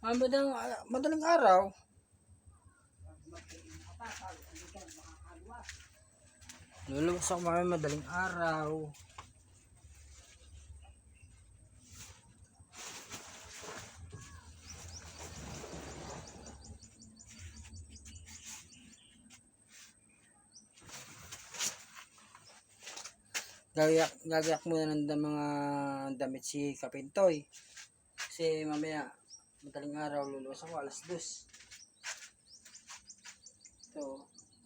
Madaling araw. Lulubos ako madaling araw. Gagayak muna ng mga damit si Kapintoy. Kasi mamaya, madaling araw, lulubos ako, 2:00.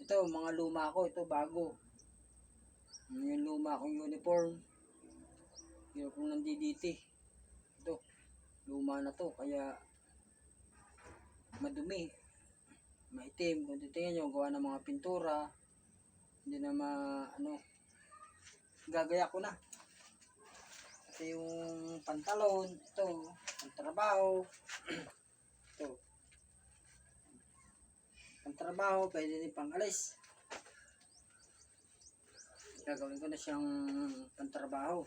Ito, mga luma ko, ito bago. Yung luma kong uniform. Uniform ng DDT. Ito, luma na to, kaya madumi. Maitim. Kung titingnan nyo, gawa ng mga pintura. Hindi na gagaya ko na. Kasi yung pantalon, ito, pantrabaho. Ito. Pantrabaho, pwede din pang alis. Gagawin ko na siyang pantrabaho.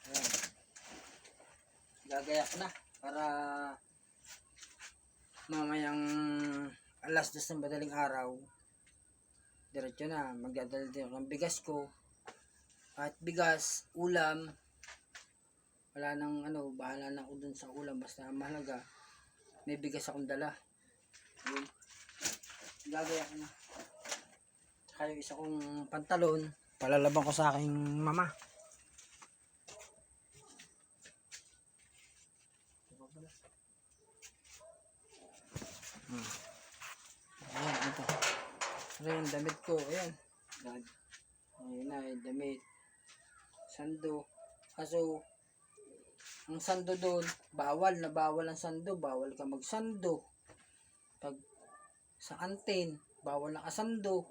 Ayan. Gagaya ko na para mamayang 2:00 ng madaling araw. Diretso na, magdadala din ako ng bigas ko. At bigas, ulam, wala nang bahala na ako dun sa ulam. Basta mahalaga, may bigas akong dala. Yun. Gagaya ko na. Tsaka yung isa kong pantalon, palalabang ko sa aking mama. Ayan, ito. Ayan, damit ko. Ayan. Ayan na, damit. Sando. Kaso, ang sando doon, bawal ang sando. Bawal ka magsando. Pag sa antin, bawal nakasando.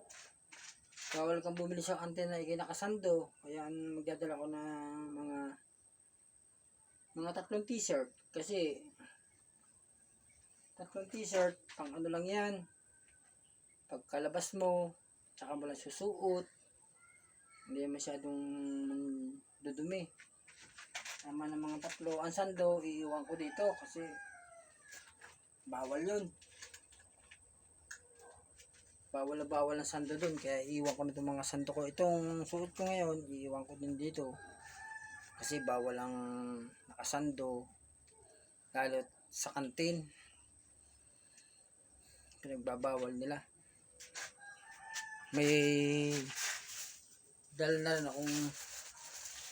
Bawal kang bumili sa antin na ikay nakasando. Kaya magdadala ko ng mga 3 t-shirt. Kasi 3 t-shirt, pang lang yan. Pagkalabas mo, tsaka mo lang susuot. Hindi masyadong dudumi. Tama ng mga 3. Ang sando, iiwan ko dito kasi bawal yun. Bawal na bawal ang sando dun. Kaya iiwan ko na itong mga sando ko. Itong suot ko ngayon, iiwan ko din dito. Kasi bawal ang nakasando. Lalo sa kantin. Pinagbabawal nila. May dala na rin akong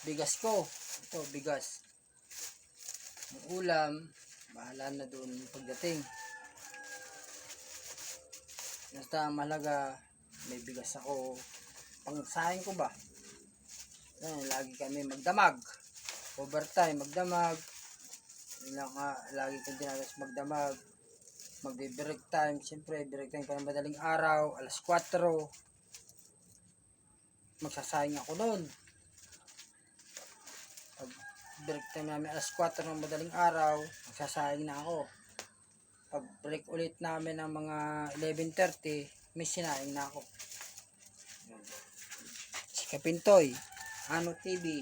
bigas ko. Ito, bigas. Ang ulam, bahala na doon pagdating. Basta mahalaga, may bigas ako. Pangsahin ko ba? Ayan, lagi kami magdamag. Overtime, magdamag. Lagi kong dinagas magdamag. Magbe-break time. Siyempre, break time pa ng madaling araw. 4:00. Magsasayang ako noon. Pag break time namin 4:00 ng madaling araw, magsasayang na ako. Pag break ulit namin ng mga 11:30, may sinayang na ako. Si Kapintoy, Ano TV.